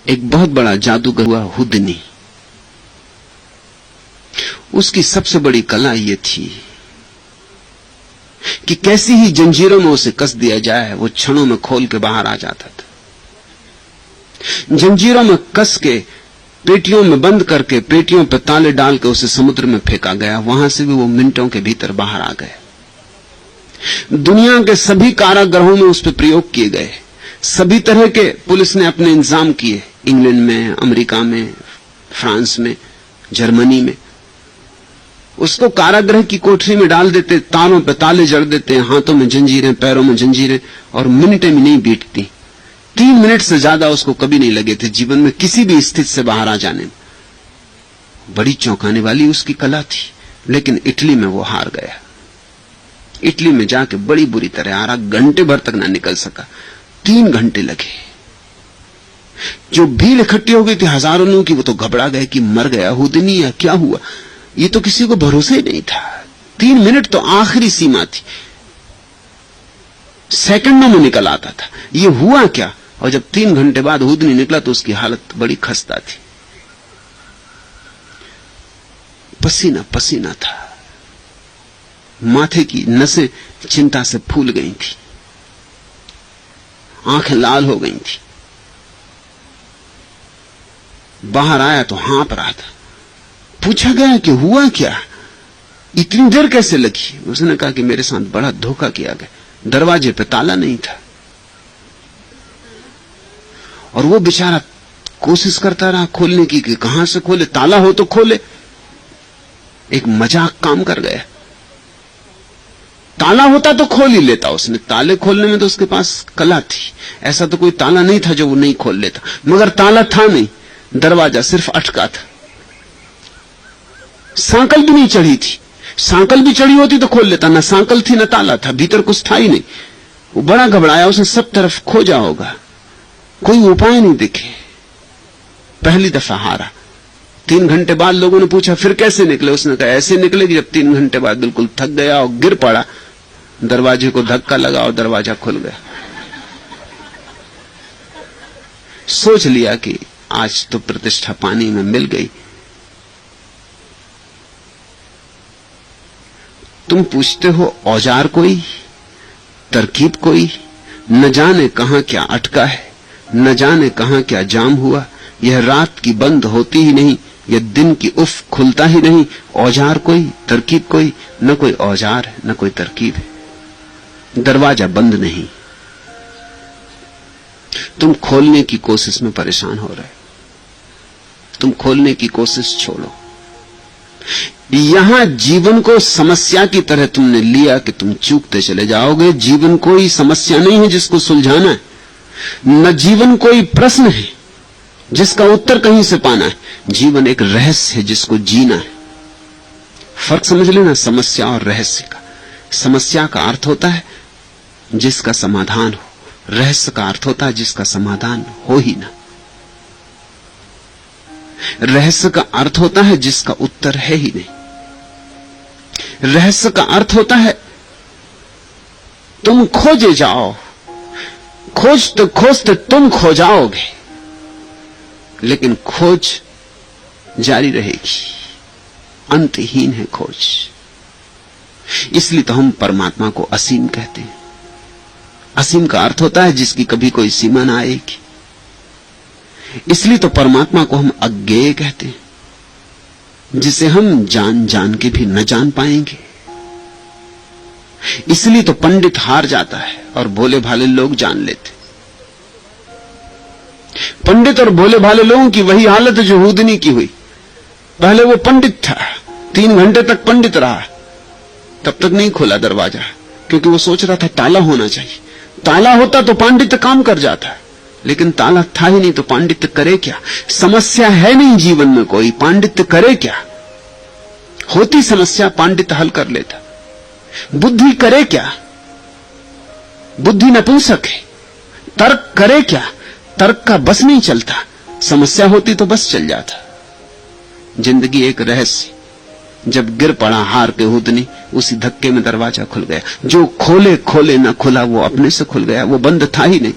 एक बहुत बड़ा जादूगर हुआ हुदनी। उसकी सबसे बड़ी कला यह थी कि कैसी ही जंजीरों में उसे कस दिया जाए वो क्षणों में खोल के बाहर आ जाता था। जंजीरों में कस के, पेटियों में बंद करके, पेटियों पर ताले डाल के उसे समुद्र में फेंका गया। वहां से भी वो मिनटों के भीतर बाहर आ गया। दुनिया के सभी कारागृहों में उस पर प्रयोग किए गए, सभी तरह के पुलिस ने अपने इंतजाम किए, इंग्लैंड में, अमेरिका में, फ्रांस में, जर्मनी में। उसको कारागृह की कोठरी में डाल देते, तालों पे ताले जड़ देते, हाथों में जंजीरें, पैरों में जंजीरें, और मिनटें में नहीं बीतती। 3 मिनट से ज्यादा उसको कभी नहीं लगे थे जीवन में किसी भी स्थिति से बाहर आ जाने में। बड़ी चौंकाने वाली उसकी कला थी। लेकिन इटली में वो हार गया। इटली में जाके बड़ी बुरी तरह हारा, घंटे भर तक ना निकल सका। 3 घंटे लगे। जो भीड़ इकट्ठी हो गई थी हजारों लोगों की, वो तो घबरा गए कि मर गया हुदनी या क्या हुआ। ये तो किसी को भरोसा ही नहीं था। 3 मिनट तो आखिरी सीमा थी, सेकंडों में निकल आता था। ये हुआ क्या? और जब 3 घंटे बाद हुदनी निकला तो उसकी हालत बड़ी खस्ता थी, पसीना पसीना था, माथे की नसें चिंता से फूल गई थी, आंखें लाल हो गई थी। बाहर आया तो हाँप रहा था। पूछा गया कि हुआ क्या, इतनी देर कैसे लगी? उसने कहा कि मेरे साथ बड़ा धोखा किया गया, दरवाजे पे ताला नहीं था। और वो बेचारा कोशिश करता रहा खोलने की कि कहां से खोले, ताला हो तो खोले। एक मजाक काम कर गया। ताला होता तो खोल ही लेता उसने। ताले खोलने में तो उसके पास कला थी, ऐसा तो कोई ताला नहीं था जो वो नहीं खोल लेता। मगर ताला था नहीं, दरवाजा सिर्फ अटका था, सांकल भी नहीं चढ़ी थी। सांकल भी चढ़ी होती तो खोल लेता, ना सांकल थी ना ताला था, भीतर कुछ था ही नहीं। वो बड़ा घबराया, उसने सब तरफ खोजा होगा, कोई उपाय नहीं दिखे। पहली दफा हारा। 3 घंटे बाद लोगों ने पूछा फिर कैसे निकले? उसने कहा ऐसे निकले कि जब 3 घंटे बाद बिल्कुल थक गया और गिर पड़ा, दरवाजे को धक्का लगा और दरवाजा खुल गया। सोच लिया कि आज तो प्रतिष्ठा पानी में मिल गई। तुम पूछते हो औजार कोई, तरकीब कोई, न जाने कहां क्या अटका है, न जाने कहां क्या जाम हुआ। यह रात की बंद होती ही नहीं, यह दिन की उफ खुलता ही नहीं। औजार कोई, तरकीब कोई, न कोई औजार है न कोई तरकीब है। दरवाजा बंद नहीं, तुम खोलने की कोशिश में परेशान हो रहे, तुम खोलने की कोशिश छोड़ो। यहां जीवन को समस्या की तरह तुमने लिया कि तुम चूकते चले जाओगे। जीवन कोई समस्या नहीं है जिसको सुलझाना है, न जीवन कोई प्रश्न है जिसका उत्तर कहीं से पाना है। जीवन एक रहस्य है जिसको जीना है। फर्क समझ लेना समस्या और रहस्य का। समस्या का अर्थ होता है जिसका समाधान हो, रहस्य का अर्थ होता है जिसका समाधान हो ही ना। रहस्य का अर्थ होता है जिसका उत्तर है ही नहीं। रहस्य का अर्थ होता है तुम खोजे जाओ, खोजते खोजते तुम खो जाओगे, लेकिन खोज जारी रहेगी, अंतहीन है खोज। इसलिए तो हम परमात्मा को असीम कहते हैं। असीम का अर्थ होता है जिसकी कभी कोई सीमा ना आएगी। इसलिए तो परमात्मा को हम अज्ञेय कहते हैं, जिसे हम जान जान के भी न जान पाएंगे। इसलिए तो पंडित हार जाता है और भोले भाले लोग जान लेते। पंडित और भोले भाले लोगों की वही हालत है जो हुदनी की हुई। पहले वो पंडित था, 3 घंटे तक पंडित रहा, तब तक नहीं खोला दरवाजा, क्योंकि वो सोच रहा था ताला होना चाहिए। ताला होता तो पांडित्य काम कर जाता, लेकिन ताला था ही नहीं, तो पांडित्य करे क्या? समस्या है नहीं जीवन में कोई, पांडित्य करे क्या? होती समस्या पांडित्य हल कर लेता। बुद्धि करे क्या? बुद्धि नपुंसक है। तर्क करे क्या? तर्क का बस नहीं चलता। समस्या होती तो बस चल जाता। जिंदगी एक रहस्य। जब गिर पड़ा हार के हुदनी, उसी धक्के में दरवाजा खुल गया। जो खोले खोले न खुला, वो अपने से खुल गया, वो बंद था ही नहीं।